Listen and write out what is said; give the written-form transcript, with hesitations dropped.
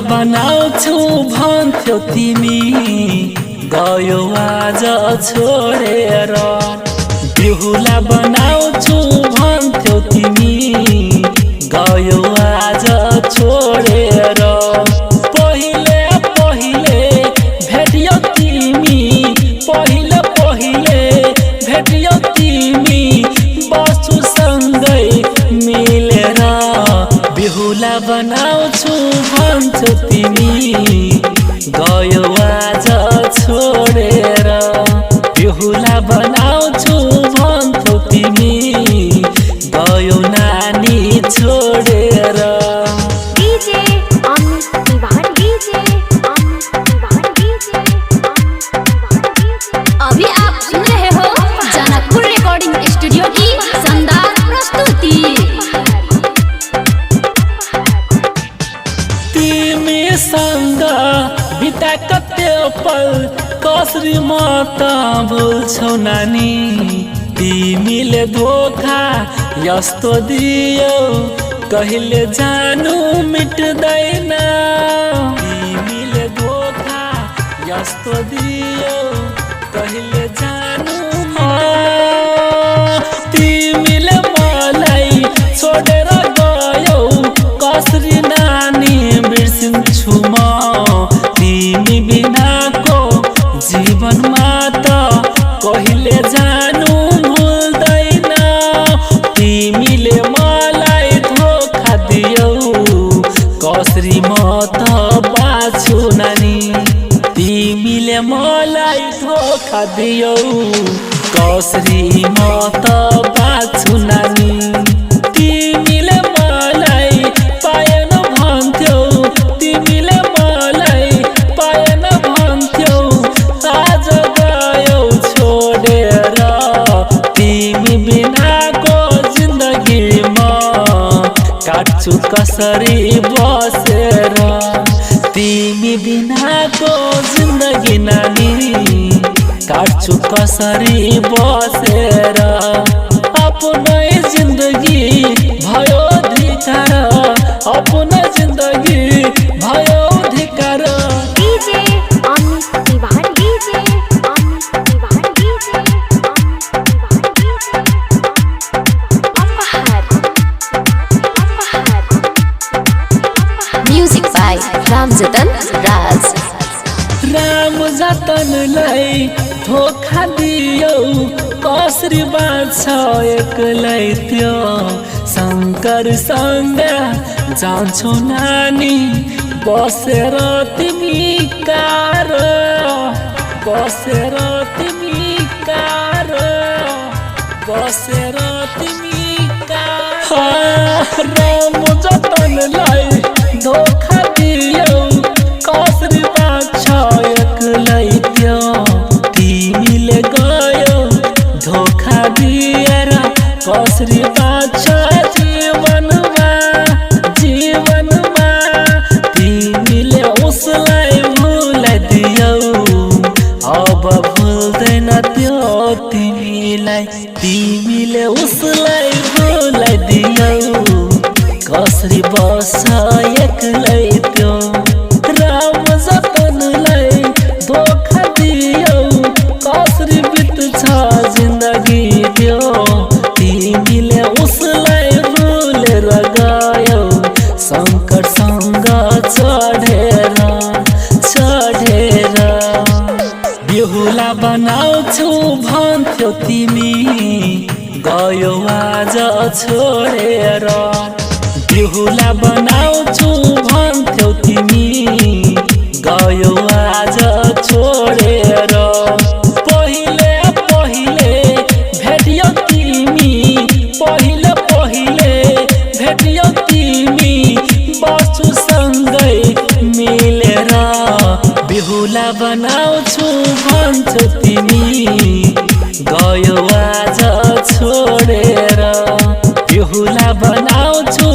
बनाउँछु भन्थ्यौ तिमी गयो आज छोडेर बिहुला बनाउँछु भन्थ्यौ तिमी गयो आज छोडेर पहिले पहिले भेटियौ तिमी पहिले पहिले भेटियौ तिमी बस्छु सँगै मिलेर बिहुला बनाउँछु भन्छौ तिमी गयो आज छोडेर बिहुला बनाउँछु भन्छौ तिमी गयो नानी छोडेर DJ Amit Tiwari DJ Amit Tiwari DJ अभी आप सुन रहे हो जनकपुर रिकॉर्डिंग स्टूडियो की शानदार प्रस्तुति। तिमीसँग बिताएका त्यो पल कसरी म त भुल्छौ नानी तिमीले धोखा यस्तो दियौ कहिले जानु मिट्दैन तिमीले धोखा यस्तो दियौ कहिले जानु तिमीले मलाई छोडेर गयौ कसरी नानी बिर्सिन्छु म तिमी बिनाको जीवनमा त कहिले जानु भुल्दैन तिमीले मलाई धोखा दियौ कसरी म त बाँच्छु नानी तिमीले मलाई धोखा दियौ कसरी म त बाँच्छु नानी तिमीले मलाई पाएन भन्थ्यौ तिमीले मलाई पाएन भन्थ्यौ आज गयौ छोडेर तिमी बिनाको जिन्दगीमा काट्छु कसरी बसेर तिमी बिनाको जिन्दगी नानी काट्छु कसरी बसेर अपनै जिन्दगी भयो धिकार अपनै जिन्दगी भयो धिकार DJ Amit Tiwari DJ Amit Tiwari DJ Amit Tiwari DJ music by Ramjatan Raj. राम जतनलाई धोखा दियौ कसरी बाँच्छ एक्लै त्यो शङ्करसँग जान्छौ नानी बसेर तिमी कार बसेर तिमी कार बसेर तिमी कार राम जतनलाई धोखा दियौ कसरी बाँच्छ एक्लै त्यो तिमीले गयौ धोखा दिएर कसरी बाँच्छ जीवनमा जीवनमा तिमीले उसलाई भुलाइदियौ अब भुल्दैन त्यो तिमीलाई तिमीले उसलाई भुलाइदियौ कसरी बस्छ एक्लै त्यो राम जतनलाई धोखा दियौ कसरी बित्छ जिन्दगी त्यो तिमीले उसलाई भुलेर गयौ शङ्करसँग चढेर चढेर बिहुला बनाउँछु भन्थ्यौ तिमी गयो आज छोडेर बिहुला बनाउँछु भन्थ्यौ तिमी गयो आज छोडेर पहिले पहिले भेटियौ तिमी पहिले पहिले भेटियौ तिमी बस्छु सँगै मिलेर बिहुला बनाउँछु भन्छौ तिमी गयो आज छोडेर बिहुला बनाउँछु